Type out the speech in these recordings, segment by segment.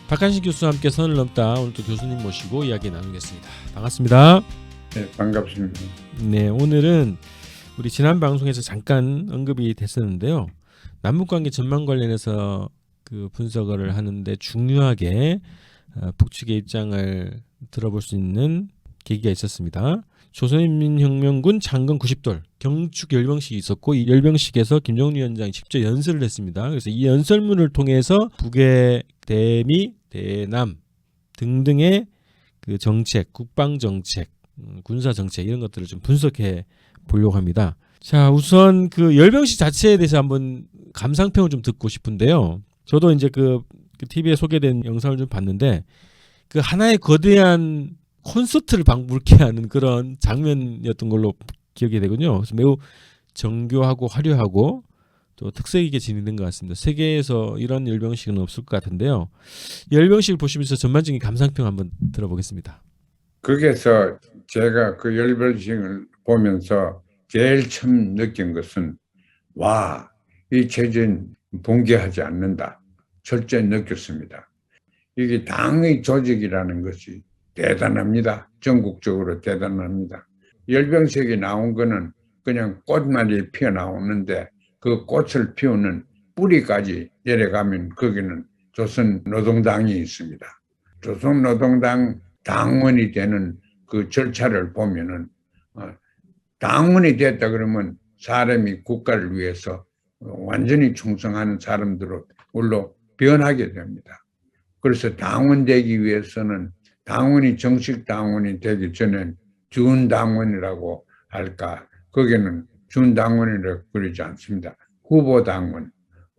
박한식 교수와 함께 선을 넘다 오늘 또 교수님 모시고 이야기 나누겠습니다. 반갑습니다. 네, 반갑습니다. 네, 오늘은 우리 지난 방송에서 잠깐 언급이 됐었는데요. 남북관계 전망 관련해서 그 분석을 하는데 중요하게 북측의 입장을 들어볼 수 있는 계기가 있었습니다. 조선인민혁명군 창건 90돌 경축 열병식이 있었고, 이 열병식에서 김정은 위원장이 직접 연설을 했습니다. 그래서 이 연설문을 통해서 북의 대미, 대남 등등의 그 정책, 국방 정책, 군사 정책 이런 것들을 좀 분석해 보려고 합니다. 자, 우선 그 열병식 자체에 대해서 한번 감상평을 좀 듣고 싶은데요. 저도 이제 그 TV에 소개된 영상을 좀 봤는데, 그 하나의 거대한 콘서트를 방불케 하는 그런 장면이었던 걸로 기억이 되군요. 그래서 매우 정교하고 화려하고 또 특색 있게 진행된 것 같습니다. 세계에서 이런 열병식은 없을 것 같은데요. 열병식을 보시면서 전반적인 감상평 한번 들어보겠습니다. 거기에서 제가 그 열병식을 보면서 제일 처음 느낀 것은, 와, 이 체제는 붕괴하지 않는다. 철저히 느꼈습니다. 이게 당의 조직이라는 것이 대단합니다. 전국적으로 대단합니다. 열병식이 나온 거는 그냥 꽃말이 피어나오는데, 그 꽃을 피우는 뿌리까지 내려가면 거기는 조선노동당이 있습니다. 조선노동당 당원이 되는 그 절차를 보면은, 당원이 됐다 그러면 사람이 국가를 위해서 완전히 충성하는 사람들로 변하게 됩니다. 그래서 당원 되기 위해서는 당원이 정식 당원이 되기 전에 준당원이라고 할까, 거기는 준당원이라고 그러지 않습니다.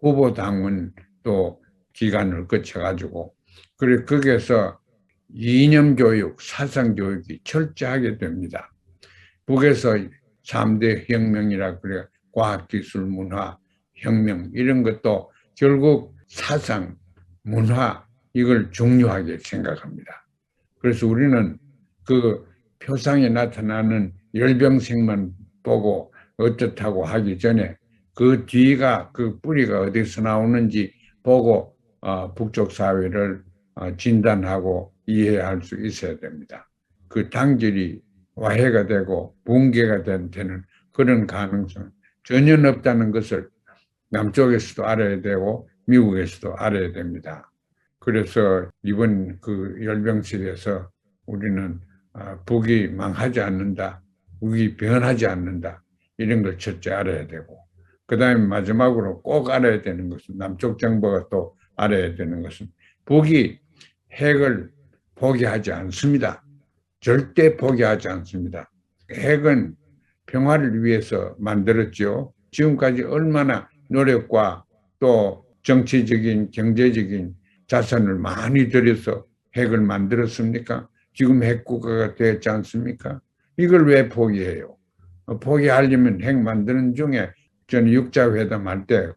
후보당원 또 기간을 거쳐가지고, 그래 거기에서 이념교육, 사상교육이 철저하게 됩니다. 북에서 3대 혁명이라 그래, 과학기술, 문화, 혁명 이런 것도 결국 사상, 문화 이걸 중요하게 생각합니다. 그래서 우리는 그 표상에 나타나는 열병식만 보고 어떻다고 하기 전에 그 뒤가, 그 뿌리가 어디서 나오는지 보고 북쪽 사회를 진단하고 이해할 수 있어야 됩니다. 그 당질이 와해가 되고 붕괴가 되는 그런 가능성 전혀 없다는 것을 남쪽에서도 알아야 되고 미국에서도 알아야 됩니다. 그래서 이번 그 열병식에서 우리는 북이 망하지 않는다, 북이 변하지 않는다, 이런 걸 첫째 알아야 되고, 그 다음에 마지막으로 꼭 알아야 되는 것은, 남쪽 정부가 또 알아야 되는 것은, 북이 핵을 포기하지 않습니다. 절대 포기하지 않습니다. 핵은 평화를 위해서 만들었죠. 지금까지 얼마나 노력과 또 정치적인, 경제적인 자산을 많이 들여서 핵을 만들었습니까? 지금 핵국가가 되었지 않습니까? 이걸 왜 포기해요? 포기하려면 핵 만드는 중에, 저는 육자회담 할 때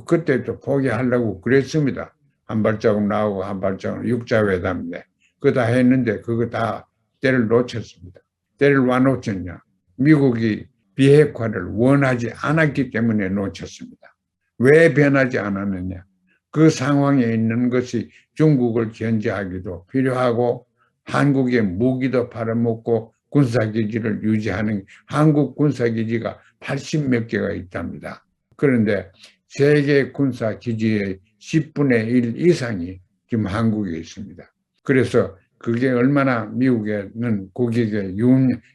그때도 포기하려고 그랬습니다. 한 발자국 나오고 한 발자국, 육자회담인데 그거 다 했는데 그거 다 때를 놓쳤습니다. 때를 왜 놓쳤냐? 미국이 비핵화를 원하지 않았기 때문에 놓쳤습니다. 왜 변하지 않았느냐? 그 상황에 있는 것이 중국을 견제하기도 필요하고, 한국의 무기도 팔아먹고 군사기지를 유지하는, 한국 군사기지가 80몇 개가 있답니다. 그런데 세계 군사기지의 10분의 1 이상이 지금 한국에 있습니다. 그래서 그게 얼마나 미국에는 국익에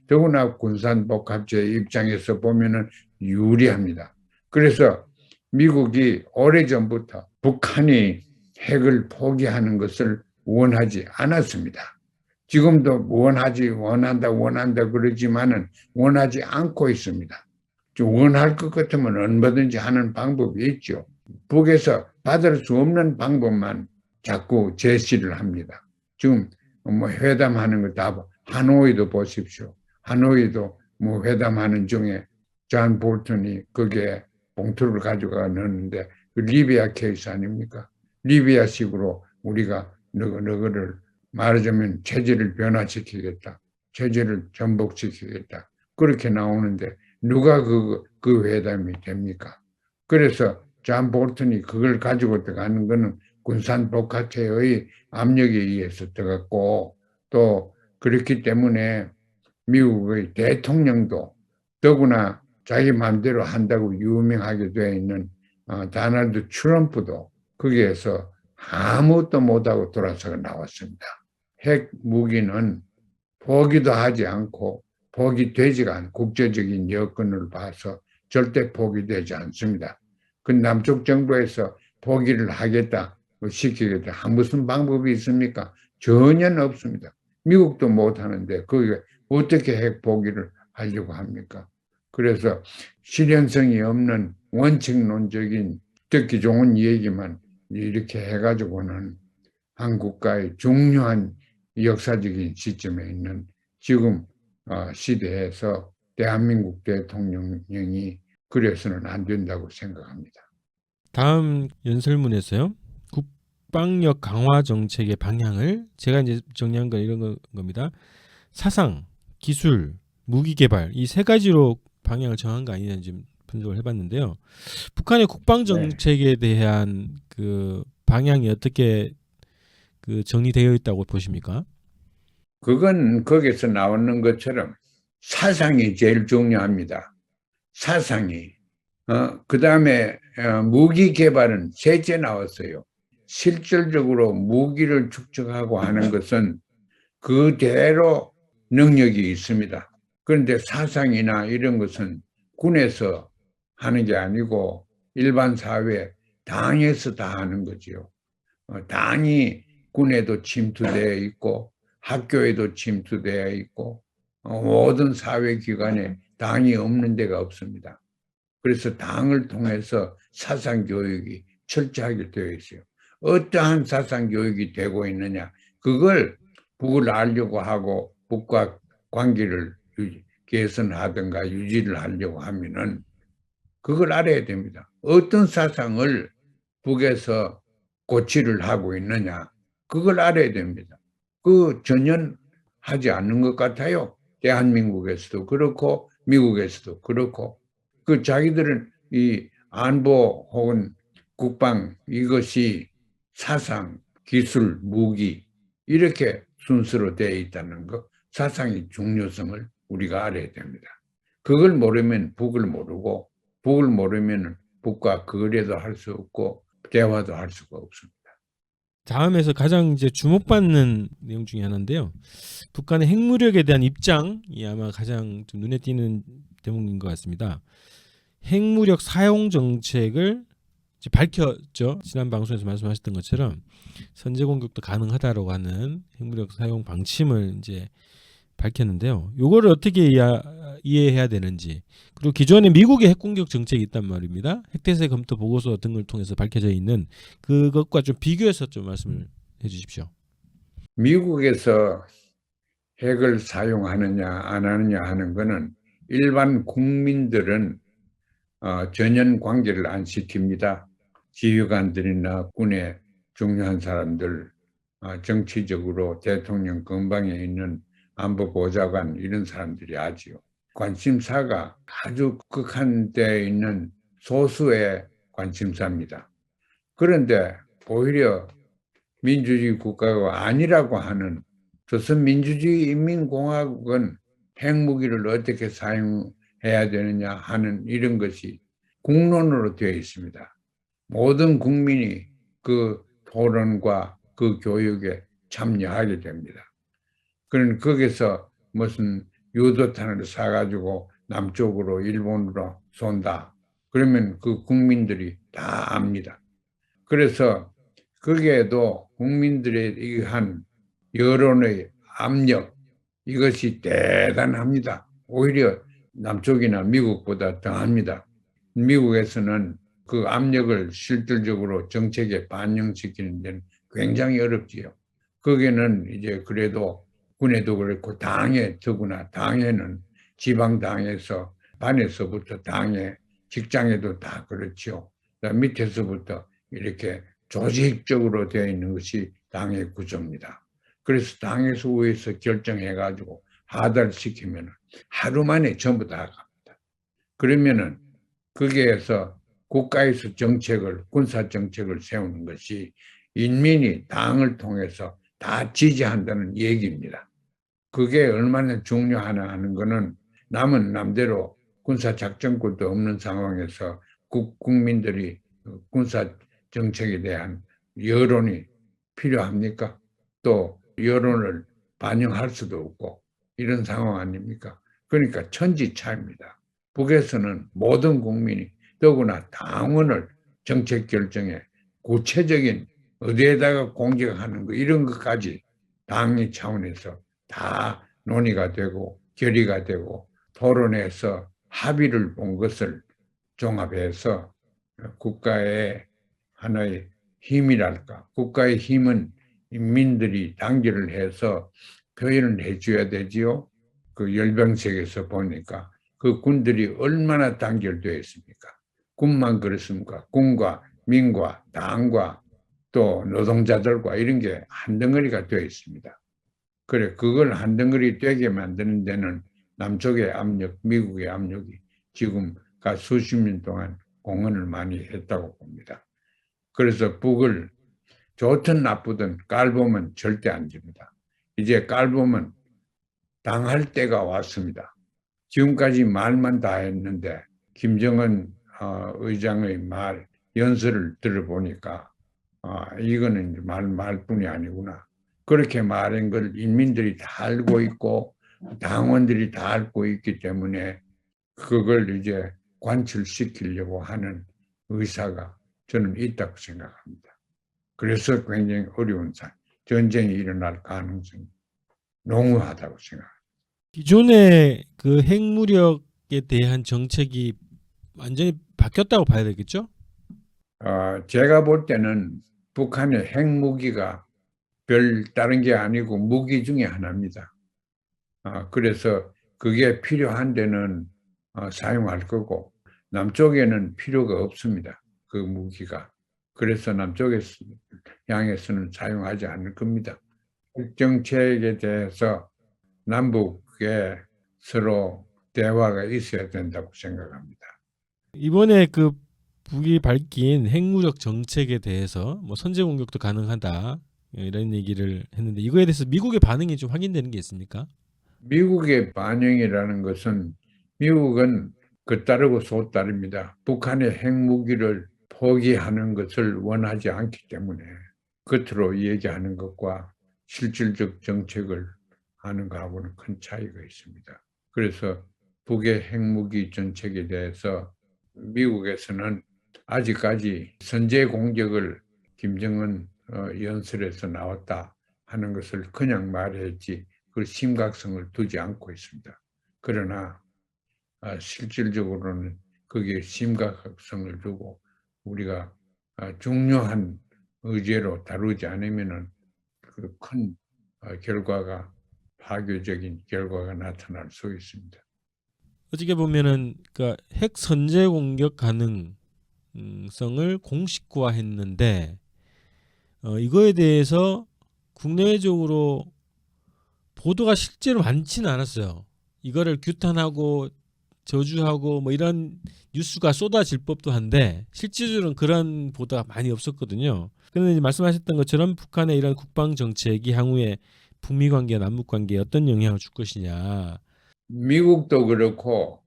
더구나 군산복합체의 입장에서 보면은 유리합니다. 그래서 미국이 오래전부터 북한이 핵을 포기하는 것을 원하지 않았습니다. 지금도 원한다 그러지만은 원하지 않고 있습니다. 원할 것 같으면 얼마든지 하는 방법이 있죠. 북에서 받을 수 없는 방법만 자꾸 제시를 합니다. 지금 뭐 회담하는 거 다, 하노이도 보십시오. 하노이도 뭐 회담하는 중에 존 볼턴이 거기에 봉투를 가져가 넣었는데, 그 리비아 케이스 아닙니까? 리비아식으로 우리가 너거를 말하자면 체제를 변화시키겠다, 체제를 전복시키겠다, 그렇게 나오는데 누가 그 회담이 됩니까? 그래서 존 볼턴이 그걸 가지고 들어가는 거는 군산복합체의 압력에 의해서 들어갔고 또 그렇기 때문에 미국의 대통령도 더구나 자기 마음대로 한다고 유명하게 되어 있는 도널드 트럼프도 거기에서 아무것도 못하고 돌아서 나왔습니다. 핵 무기는 포기도 하지 않고 포기되지가 않고 국제적인 여건을 봐서 절대 포기되지 않습니다. 그 남쪽 정부에서 포기를 하겠다, 시키겠다, 무슨 방법이 있습니까? 전혀 없습니다. 미국도 못하는데 그게 어떻게 핵 포기를 하려고 합니까? 그래서 실현성이 없는 원칙론적인 듣기 좋은 얘기만 이렇게 해가지고는 한 국가의 중요한 역사적인 시점에 있는 지금 시대에서 대한민국 대통령령이 그래서는 안 된다고 생각합니다. 다음 연설문에서요. 국방력 강화 정책의 방향을 제가 이제 정리한 건 이런 겁니다. 사상, 기술, 무기 개발 이 세 가지로 방향을 정한 거 아니냐 지금 분석을 해봤는데요. 북한의 국방 정책에 대한 그 방향이 어떻게 그 정리되어 있다고 보십니까? 그건 거기서 나오는 것처럼 사상이 제일 중요합니다. 사상이. 그 다음에 무기 개발은 셋째 나왔어요. 실질적으로 무기를 축적하고 하는 것은 그대로 능력이 있습니다. 그런데 사상이나 이런 것은 군에서 하는 게 아니고 일반 사회, 당에서 다 하는 거지요. 당이 군에도 침투되어 있고 학교에도 침투되어 있고 모든 사회기관에 당이 없는 데가 없습니다. 그래서 당을 통해서 사상교육이 철저하게 되어 있어요. 어떠한 사상교육이 되고 있느냐, 그걸 북을 알려고 하고 북과 관계를 개선하든가 유지를 하려고 하면은 그걸 알아야 됩니다. 어떤 사상을 북에서 고치를 하고 있느냐, 그걸 알아야 됩니다. 그 전혀 하지 않는 것 같아요. 대한민국에서도 그렇고 미국에서도 그렇고 그 자기들은 이 안보 혹은 국방 이것이 사상, 기술, 무기 이렇게 순서로 되어 있다는 것, 사상의 중요성을 우리가 알아야 됩니다. 그걸 모르면 북을 모르고 북을 모르면 북과 거래도 할 수 없고 대화도 할 수가 없습니다. 다음에서 가장 이제 주목받는 내용 중에 하나인데요. 북한의 핵무력에 대한 입장이 아마 가장 좀 눈에 띄는 대목인 것 같습니다. 핵무력 사용 정책을 이제 밝혔죠. 지난 방송에서 말씀하셨던 것처럼 선제 공격도 가능하다라고 하는 핵무력 사용 방침을 이제 밝혔는데요. 요거를 어떻게 이해해야 되는지, 그리고 기존에 미국의 핵공격 정책이 있단 말입니다. 핵태세 검토 보고서 등을 통해서 밝혀져 있는 그것과 좀 비교해서 좀 말씀을 해주십시오. 미국에서 핵을 사용하느냐 안 하느냐 하는 것은 일반 국민들은 전혀 관계를 안 시킵니다. 지휘관들이나 군의 중요한 사람들, 정치적으로 대통령 근방에 있는 안보보좌관 이런 사람들이 하지요. 관심사가 아주 극한되어 있는 소수의 관심사입니다. 그런데 오히려 민주주의 국가가 아니라고 하는 조선민주주의 인민공화국은 핵무기를 어떻게 사용해야 되느냐 하는 이런 것이 국론으로 되어 있습니다. 모든 국민이 그 토론과 그 교육에 참여하게 됩니다. 그런 거기서 무슨 유도탄을 사가지고 남쪽으로 일본으로 쏜다. 그러면 그 국민들이 다 압니다. 그래서 거기에도 국민들에 의한 여론의 압력 이것이 대단합니다. 오히려 남쪽이나 미국보다 더합니다. 미국에서는 그 압력을 실질적으로 정책에 반영시키는 데는 굉장히 어렵지요. 거기는 이제 그래도 군에도 그렇고 당에 더구나 당에는 지방당에서 반에서부터 당에 직장에도 다 그렇죠. 밑에서부터 이렇게 조직적으로 되어 있는 것이 당의 구조입니다. 그래서 당에서 위에서 결정해가지고 하달시키면 하루 만에 전부 다 갑니다. 그러면은 거기에서 국가에서 정책을 군사 정책을 세우는 것이 인민이 당을 통해서 다 지지한다는 얘기입니다. 그게 얼마나 중요하나 하는 거는 남은 남대로 군사작전권도 없는 상황에서 국민들이 군사 정책에 대한 여론이 필요합니까? 또 여론을 반영할 수도 없고 이런 상황 아닙니까? 그러니까 천지차입니다. 북에서는 모든 국민이 더구나 당원을 정책 결정에 구체적인 어디에다가 공격하는 거 이런 것까지 당의 차원에서 다 논의가 되고 결의가 되고 토론해서 합의를 본 것을 종합해서 국가의 하나의 힘이랄까. 국가의 힘은 인민들이 단결을 해서 표현을 해줘야 되지요. 그 열병식에서 보니까 그 군들이 얼마나 단결되어 있습니까? 군만 그렇습니까? 군과 민과 당과 또 노동자들과 이런 게 한 덩어리가 되어 있습니다. 그래, 그걸 한 덩어리 되게 만드는 데는 남쪽의 압력, 미국의 압력이 지금 수십 년 동안 공헌을 많이 했다고 봅니다. 그래서 북을 좋든 나쁘든 깔보면 절대 안 집니다. 이제 깔보면 당할 때가 왔습니다. 지금까지 말만 다 했는데 김정은 의장의 말 연설을 들어보니까 이거는 말뿐이 아니구나. 그렇게 말한 걸 인민들이 다 알고 있고 당원들이 다 알고 있기 때문에 그걸 이제 관철시키려고 하는 의사가 저는 있다고 생각합니다. 그래서 굉장히 어려운 전쟁이 일어날 가능성이 농후하다고 생각합니다. 기존의 그 핵무력에 대한 정책이 완전히 바뀌었다고 봐야 되겠죠? 제가 볼 때는 북한의 핵무기가 별 다른 게 아니고 무기 중에 하나입니다. 그래서 그게 필요한 데는 사용할 거고 남쪽에는 필요가 없습니다. 그 무기가. 그래서 남쪽에 향해서는 사용하지 않을 겁니다. 정책에 대해서 남북에 서로 대화가 있어야 된다고 생각합니다. 이번에 그 북이 밝힌 핵무력 정책에 대해서 뭐 선제 공격도 가능하다 이런 얘기를 했는데 이거에 대해서 미국의 반응이 좀 확인되는 게 있습니까? 미국의 반응이라는 것은 미국은 겉따르고 속따릅니다. 북한의 핵무기를 포기하는 것을 원하지 않기 때문에 겉으로 얘기하는 것과 실질적 정책을 하는 것하고는 큰 차이가 있습니다. 그래서 북의 핵무기 정책에 대해서 미국에서는 아직까지 선제 공격을 김정은 연설에서 나왔다 하는 것을 그냥 말했지 그 심각성을 두지 않고 있습니다. 그러나 실질적으로는 그게 심각성을 두고 우리가 중요한 의제로 다루지 않으면은 그 큰 결과가 파괴적인 결과가 나타날 수 있습니다. 어떻게 보면은 그러니까 핵 선제 공격 가능성을 공식화했는데 이거에 대해서 국내외적으로 보도가 실제로 많지는 않았어요. 이거를 규탄하고 저주하고 뭐 이런 뉴스가 쏟아질 법도 한데 실질적으로는 그런 보도가 많이 없었거든요. 그런데 말씀하셨던 것처럼 북한의 이런 국방 정책이 향후에 북미 관계, 남북 관계에 어떤 영향을 줄 것이냐. 미국도 그렇고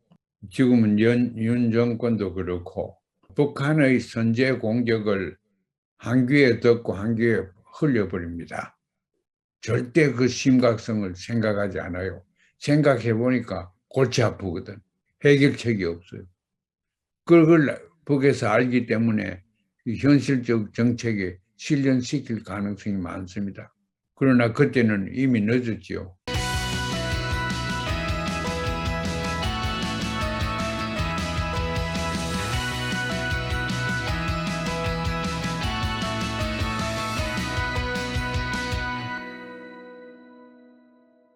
지금은 윤 정권도 그렇고 북한의 선제 공격을 한 귀에 듣고 한 귀에 흘려버립니다. 절대 그 심각성을 생각하지 않아요. 생각해 보니까 골치 아프거든. 해결책이 없어요. 그걸 북에서 알기 때문에 현실적 정책에 실현시킬 가능성이 많습니다. 그러나 그때는 이미 늦었지요.